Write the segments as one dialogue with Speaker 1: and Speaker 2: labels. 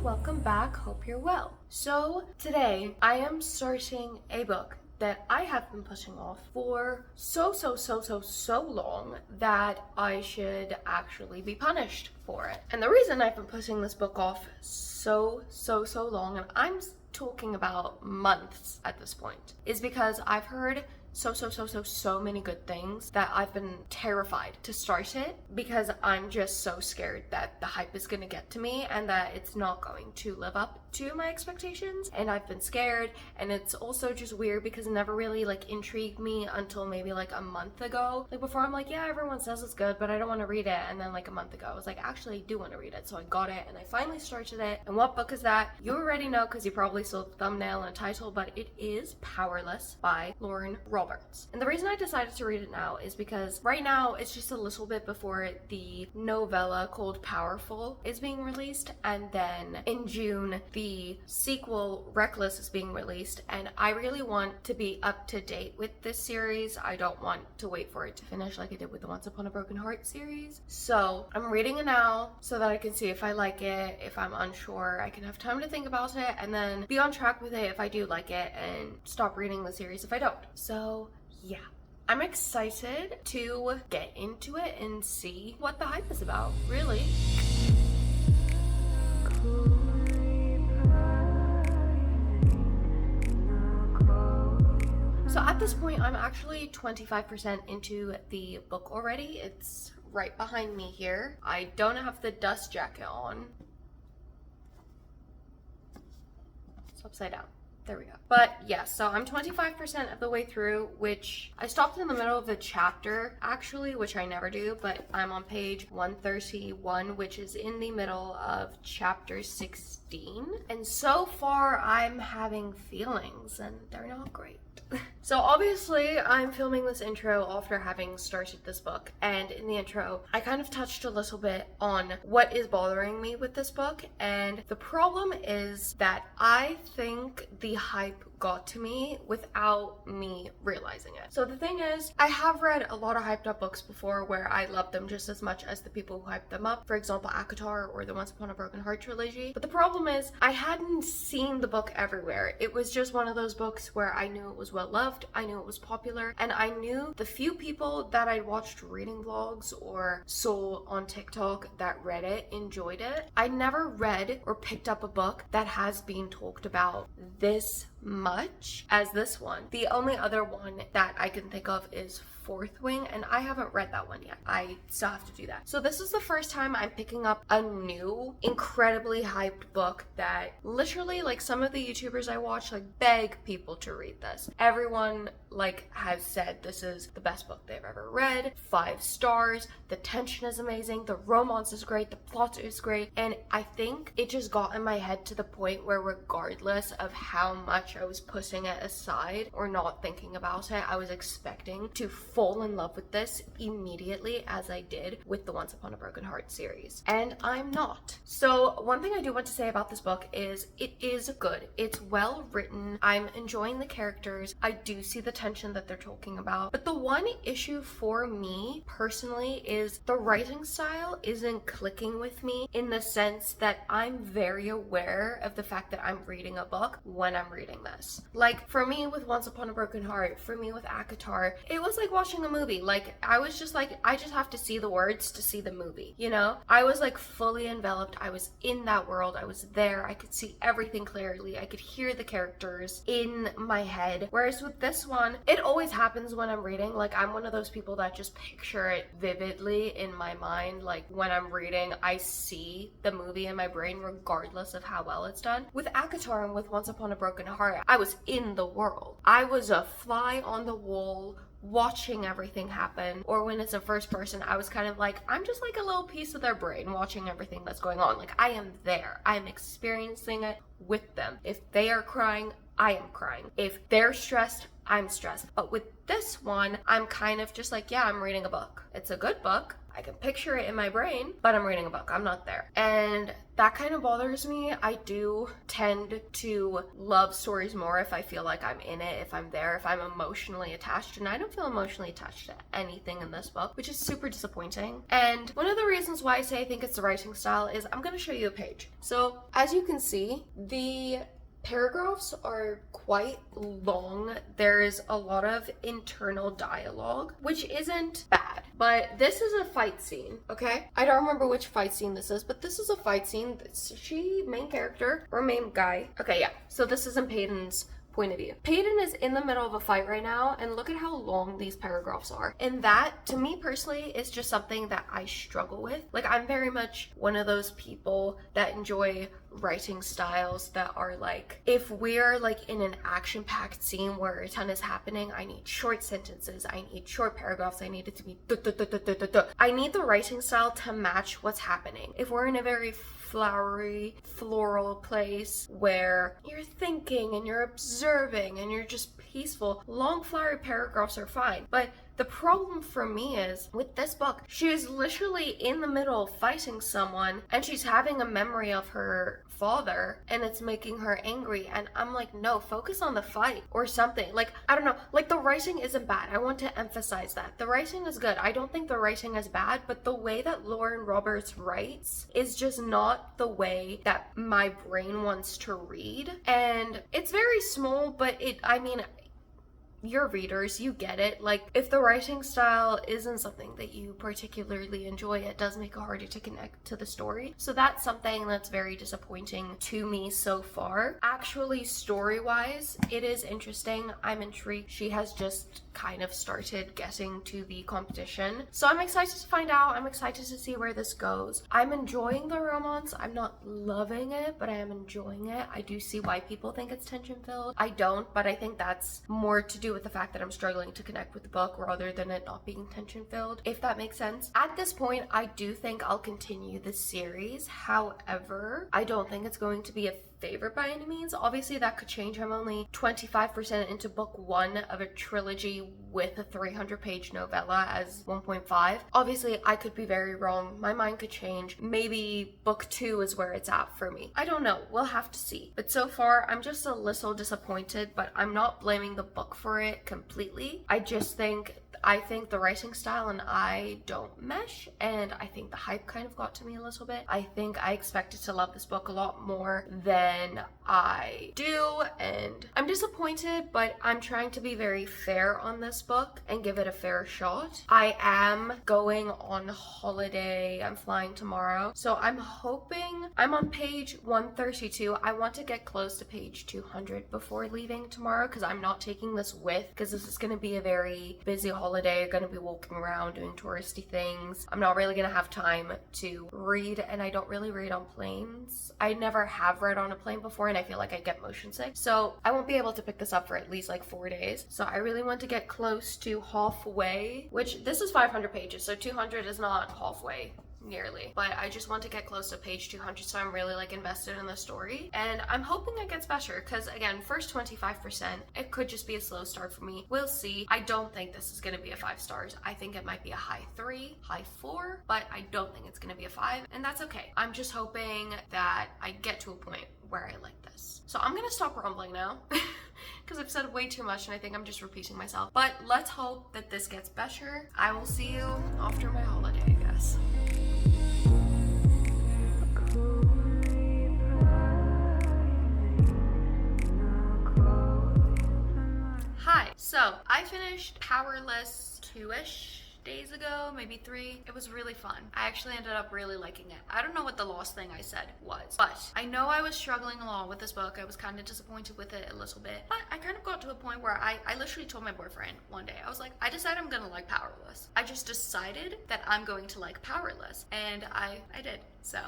Speaker 1: welcome back. Hope you're well. So today I am starting a book that I have been pushing off for so long that I should actually be punished for it. And the reason I've been pushing this book off so long, and I'm talking about months at this point, is because I've heard so many good things that I've been terrified to start it because I'm just so scared that the hype is gonna get to me and that it's not going to live up to my expectations. And I've been scared, and it's also just weird because it never really intrigued me until maybe a month ago. Before I'm like, yeah, everyone says it's good, but I don't want to read it. And then a month ago I was like, actually I do want to read it. So I got it and I finally started it. And what book is that? You already know because you probably saw the thumbnail and title, but it is Powerless by Lauren Roberts. And the reason I decided to read it now is because right now it's just a little bit before the novella called Powerful is being released, and then in June the sequel Reckless is being released, and I really want to be up to date with this series. I don't want to wait for it to finish like I did with the Once Upon a Broken Heart series. So I'm reading it now so that I can see if I like it. If I'm unsure, I can have time to think about it and then be on track with it if I do like it, and stop reading the series if I don't. So yeah, I'm excited to get into it and see what the hype is about, really. So at this point, I'm actually 25% into the book already. It's right behind me here. I don't have the dust jacket on. It's upside down. There we go. But yeah, so I'm 25% of the way through, which I stopped in the middle of the chapter actually, which I never do, but I'm on page 131, which is in the middle of chapter 16. And so far I'm having feelings and they're not great. So obviously I'm filming this intro after having started this book, and in the intro I kind of touched a little bit on what is bothering me with this book, and the problem is that I think the hype got to me without me realizing it. So the thing is, I have read a lot of hyped up books before where I love them just as much as the people who hyped them up. For example, ACOTAR or the Once Upon a Broken Heart trilogy. But the problem is, I hadn't seen the book everywhere. It was just one of those books where I knew it was well loved, I knew it was popular, and I knew the few people that I watched reading vlogs or saw on TikTok that read it enjoyed it. I never read or picked up a book that has been talked about this much as this one. The only other one that I can think of is Fourth Wing, and I haven't read that one yet. I still have to do that. So this is the first time I'm picking up a new, incredibly hyped book that literally, some of the YouTubers I watch, beg people to read this. Everyone, has said this is the best book they've ever read. 5 stars. The tension is amazing. The romance is great. The plot is great. And I think it just got in my head to the point where regardless of how much I was pushing it aside or not thinking about it, I was expecting to fall in love with this immediately, as I did with the Once Upon a Broken Heart series. And I'm not. So one thing I do want to say about this book is it is good. It's well written. I'm enjoying the characters. I do see the tension that they're talking about. But the one issue for me personally is the writing style isn't clicking with me, in the sense that I'm very aware of the fact that I'm reading a book when I'm reading this. For me with Once Upon a Broken Heart, for me with ACOTAR, it was like watching a movie. I was just I just have to see the words to see the movie, you know? I was fully enveloped. I was in that world. I was there. I could see everything clearly. I could hear the characters in my head. Whereas with this one, it always happens when I'm reading. I'm one of those people that just picture it vividly in my mind. When I'm reading, I see the movie in my brain regardless of how well it's done. With ACOTAR and with Once Upon a Broken Heart, I was in the world. I was a fly on the wall watching everything happen. Or when it's a first person, I was kind of I'm just a little piece of their brain watching everything that's going on. I am there. I am experiencing it with them. If they are crying, I am crying. If they're stressed, I'm stressed. But with this one, I'm kind of just like, yeah, I'm reading a book. It's a good book. I can picture it in my brain, but I'm reading a book. I'm not there. And that kind of bothers me. I do tend to love stories more if I feel like I'm in it, if I'm there, if I'm emotionally attached. And I don't feel emotionally attached to anything in this book, which is super disappointing. And one of the reasons why I say I think it's the writing style is I'm going to show you a page. So as you can see, the paragraphs are quite long. There is a lot of internal dialogue, which isn't bad, but this is a fight scene, okay? I don't remember which fight scene this is, but this is a fight scene. Main character, or main guy. Okay, yeah. So this is in Peyton's point of view. Peyton is in the middle of a fight right now, and look at how long these paragraphs are. And that, to me personally, is just something that I struggle with. Like, I'm very much one of those people that enjoy writing styles that are like, if we're like in an action-packed scene where a ton is happening, I need short sentences, I need short paragraphs, I need it to be I need the writing style to match what's happening. If we're in a very flowery, floral place where you're thinking and you're observing and you're just peaceful, long flowery paragraphs are fine. But the problem for me is, with this book, she is literally in the middle of fighting someone and she's having a memory of her father and it's making her angry, and I'm like, no, focus on the fight or something. Like, I don't know, like, the writing isn't bad. I want to emphasize that. The writing is good. I don't think the writing is bad, but the way that Lauren Roberts writes is just not the way that my brain wants to read. And it's very small, but you're readers, you get it. Like, if the writing style isn't something that you particularly enjoy, it does make it harder to connect to the story. So that's something that's very disappointing to me so far. Actually, story-wise, it is interesting. I'm intrigued. She has just kind of started getting to the competition. So I'm excited to find out. I'm excited to see where this goes. I'm enjoying the romance. I'm not loving it, but I am enjoying it. I do see why people think it's tension-filled. I don't, but I think that's more to do with the fact that I'm struggling to connect with the book rather than it not being tension-filled, if that makes sense. At this point, I do think I'll continue the series. However, I don't think it's going to be a favorite by any means. Obviously, that could change. I'm only 25% into book 1 of a trilogy with a 300-page novella as 1.5. Obviously, I could be very wrong. My mind could change. Maybe book 2 is where it's at for me. I don't know. We'll have to see. But so far, I'm just a little disappointed, but I'm not blaming the book for it completely. I think the writing style and I don't mesh, and I think the hype kind of got to me a little bit. I think I expected to love this book a lot more than I do, and I'm disappointed, but I'm trying to be very fair on this book and give it a fair shot. I am going on holiday. I'm flying tomorrow, so I'm hoping I'm on page 132. I want to get close to page 200 before leaving tomorrow, because I'm not taking this with, because this is going to be a very busy holiday. Going to be walking around doing touristy things. I'm not really going to have time to read, and I don't really read on planes. I never have read on a plane before, and I feel like I get motion sick, so I won't be able to pick this up for at least like 4 days. So I really want to get close to halfway, which this is 500 pages, so 200 is not halfway nearly, but I just want to get close to page 200, so I'm really like invested in the story, and I'm hoping it gets better, because again, first 25%, it could just be a slow start for me. We'll see. I don't think this is going to be a 5 stars. I think it might be a high 3, high 4, but I don't think it's going to be a 5, and that's okay. I'm just hoping that I get to a point where I like this. So I'm gonna stop rambling now because I've said way too much and I think I'm just repeating myself, but let's hope that this gets better. I will see you after my holiday, I guess. Hi, so I finished Powerless 2-ish days ago, maybe 3. It was really fun. I actually ended up really liking it. I don't know what the last thing I said was, but I know I was struggling along with this book. I was kind of disappointed with it a little bit, but I kind of got to a point where I literally told my boyfriend one day, I was like, I decided I'm gonna like Powerless. I just decided that I'm going to like Powerless, and I did, so.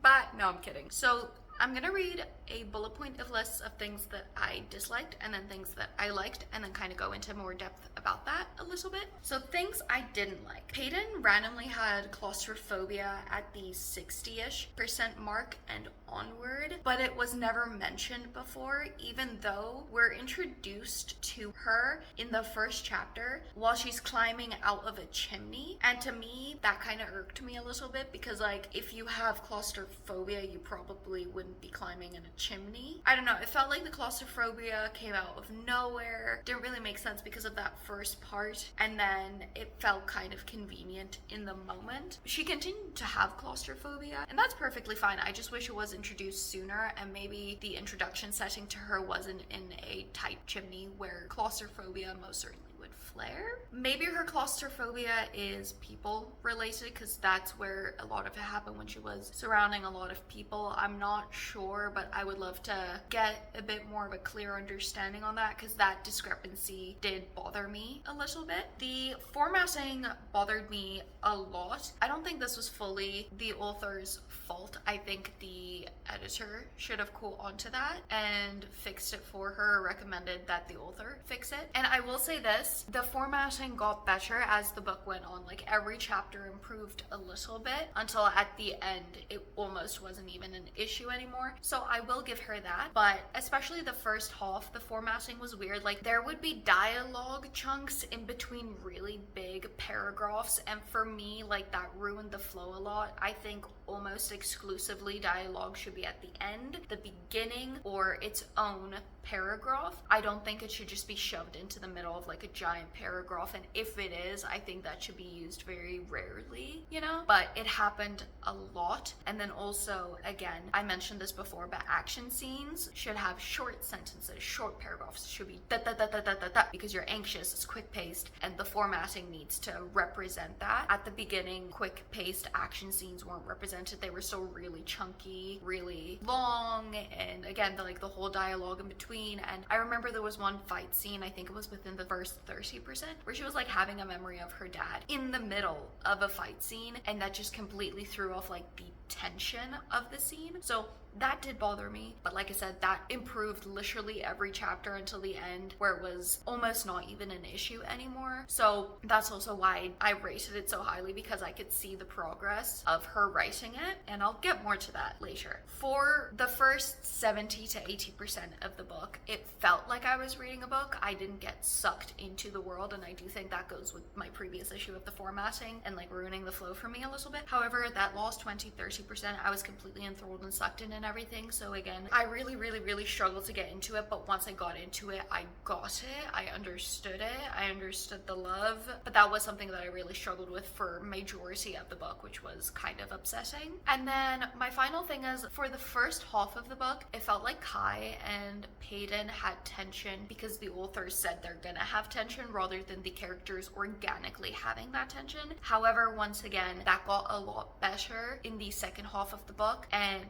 Speaker 1: But no, I'm kidding. So I'm gonna read a bullet point of lists of things that I disliked and then things that I liked, and then kind of go into more depth about that a little bit. So things I didn't like. Peyton randomly had claustrophobia at the 60-ish% mark, and
Speaker 2: onward, but it was never mentioned before, even though we're introduced to her in the first chapter while she's climbing out of a chimney. And to me, that kind of irked me a little bit, because like, if you have claustrophobia, you probably wouldn't be climbing in a chimney. I don't know, it felt like the claustrophobia came out of nowhere, didn't really make sense because of that first part, and then it felt kind of convenient in the moment. She continued to have claustrophobia, and that's perfectly fine. I just wish it was introduced sooner, and maybe the introduction setting to her wasn't in a tight chimney where claustrophobia most certainly would flare. Maybe her claustrophobia is people related, because that's where a lot of it happened when she was surrounding a lot of people. I'm not sure, but I would love to get a bit more of a clear understanding on that, because that discrepancy did bother me a little bit. The formatting bothered me a lot. I don't think this was fully the author's fault. I think the editor should have caught onto that and fixed it for her, recommended that the author fix it. And I will say this, the formatting got better as the book went on. Like, every chapter improved a little bit until at the end it almost wasn't even an issue anymore. So I will give her that. But especially the first half, the formatting was weird. Like, there would be dialogue chunks in between really big paragraphs, and for me, like, that ruined the flow a lot. I think almost exclusively dialogue should be at the end, the beginning, or its own paragraph. I don't think it should just be shoved into the middle of like a giant paragraph, and if it is, I think that should be used very rarely, you know? But it happened a lot. And then also, again, I mentioned this before, but action scenes should have short sentences, short paragraphs. It should be da da da da da da da, because you're anxious, it's quick paced, and the formatting needs to represent that. At the beginning, quick paced action scenes weren't represented. They were still really chunky, really long, and again, the whole dialogue in between. And I remember there was one fight scene, I think it was within the first 30%, where she was like having a memory of her dad in the middle of a fight scene, and that just completely threw off like the tension of the scene. So that did bother me, but like I said, that improved literally every chapter until the end, where it was almost not even an issue anymore. So that's also why I rated it so highly, because I could see the progress of her writing it, and I'll get more to that later. For the first 70 to 80% of the book, it felt like I was reading a book. I didn't get sucked into the world, and I do think that goes with my previous issue of the formatting and like ruining the flow for me a little bit. However, that last 20-30%, I was completely enthralled and sucked in and everything. So again, I really struggled to get into it, but once I got into it, I got it, I understood the love. But that was something that I really struggled with for majority of the book, which was kind of upsetting. And then my final thing is, for the first half of the book, it felt like Kai and Peyton had tension because the authors said they're gonna have tension, rather than the characters organically having that tension. However, once again, that got a lot better in the second half of the book, and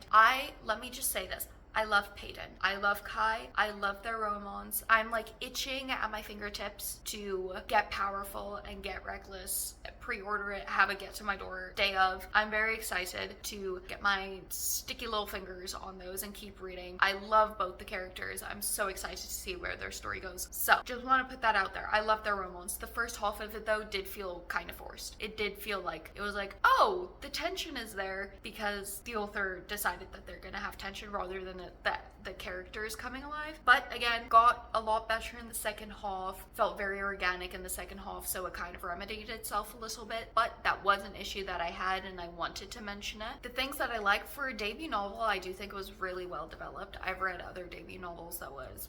Speaker 2: let me just say this, I love Peyton. I love Kai. I love their romance. I'm like itching at my fingertips to get powerful and get reckless, pre-order it, have it get to my door day of. I'm very excited to get my sticky little fingers on those and keep reading. I love both the characters. I'm so excited to see where their story goes. So just want to put that out there. I love their romance. The first half of it though did feel kind of forced. It did feel like, it was like, oh, the tension is there because the author decided that they're gonna have tension, rather than that the characters coming alive. But again, got a lot better in the second half, felt very organic in the second half, so it kind of remedied itself a little bit. But that was an issue that I had, and I wanted to mention it. The things that I liked for a debut novel, I do think it was really well developed. I've read other debut novels that was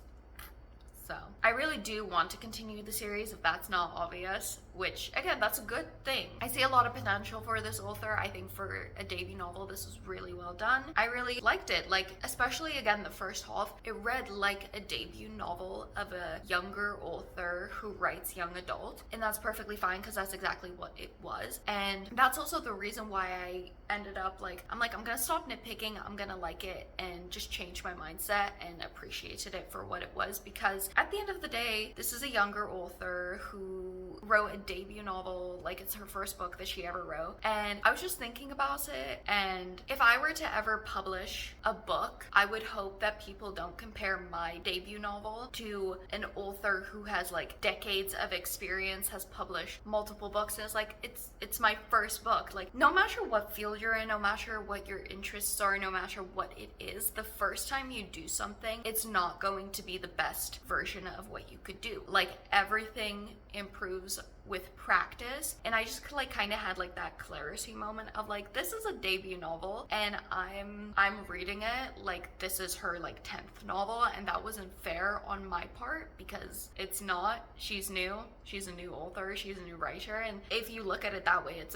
Speaker 2: so I really do want to continue the series, if that's not obvious, which again, that's a good thing. I see a lot of potential for this author. I think for a debut novel, this was really well done. I really liked it, like especially again the first half, it read like a debut novel of a younger author who writes young adult, and that's perfectly fine because that's exactly what it was. And that's also the reason why I ended up I'm gonna stop nitpicking, I'm gonna like it and just change my mindset and appreciated it for what it was, because at the end of the day, this is a younger author who wrote a debut novel, like it's her first book that she ever wrote. And I was just thinking about it, and if I were to ever publish a book, I would hope that people don't compare my debut novel to an author who has like decades of experience, has published multiple books, and it's like, it's my first book. Like, no matter what field you're in, no matter what your interests are, no matter what it is, the first time you do something, it's not going to be the best version of what you could do. Like, everything improves with practice, and I just like kind of had like that clarity moment of like, this is a debut novel and I'm reading it like this is her like 10th novel, and that wasn't fair on my part because it's not. She's new, she's a new author, she's a new writer, and if you look at it that way, it's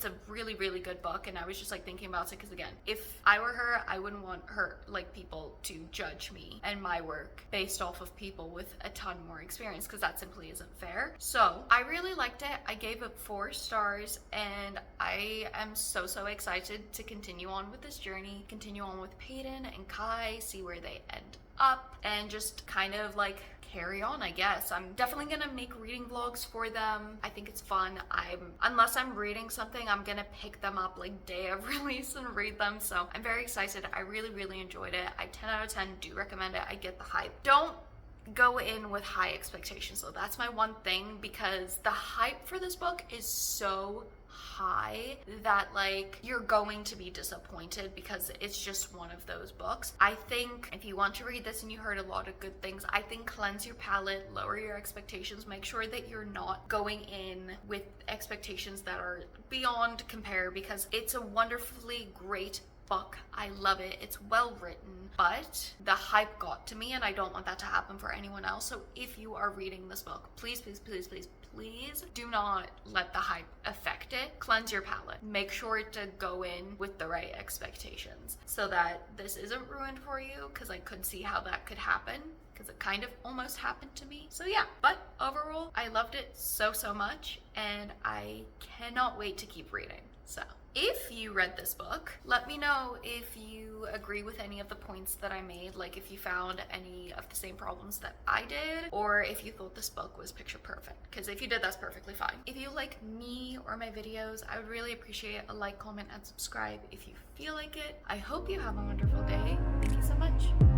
Speaker 2: a really, really good book. And I was just like thinking about it because, again, if I were her, I wouldn't want her, like, people to judge me and my work based off of people with a ton more experience, because that simply isn't fair. So I really liked it. I gave it 4 stars, and I am so excited to continue on with this journey, continue on with Peyton and Kai, see where they end up, and just kind of like carry on, I guess. I'm definitely gonna make reading vlogs for them. I think it's fun. Unless I'm reading something, I'm gonna pick them up like day of release and read them. So I'm very excited. I really enjoyed it. I 10 out of 10 do recommend it. I get the hype. Don't go in with high expectations though. That's my one thing, because the hype for this book is so high that like you're going to be disappointed, because it's just one of those books. I think if you want to read this and you heard a lot of good things, I think cleanse your palate, lower your expectations, make sure that you're not going in with expectations that are beyond compare, because it's a wonderfully great book. I love it. It's well written, but the hype got to me, and I don't want that to happen for anyone else. So if you are reading this book, please do not let the hype affect it. Cleanse your palate. Make sure to go in with the right expectations so that this isn't ruined for you, because I could see how that could happen, because it kind of almost happened to me. So yeah, but overall, I loved it so much, and I cannot wait to keep reading. So if you read this book, let me know if you agree with any of the points that I made, like if you found any of the same problems that I did, or if you thought this book was picture perfect, because if you did, that's perfectly fine. If you like me or my videos, I would really appreciate a like, comment, and subscribe if you feel like it. I hope you have a wonderful day. Thank you so much.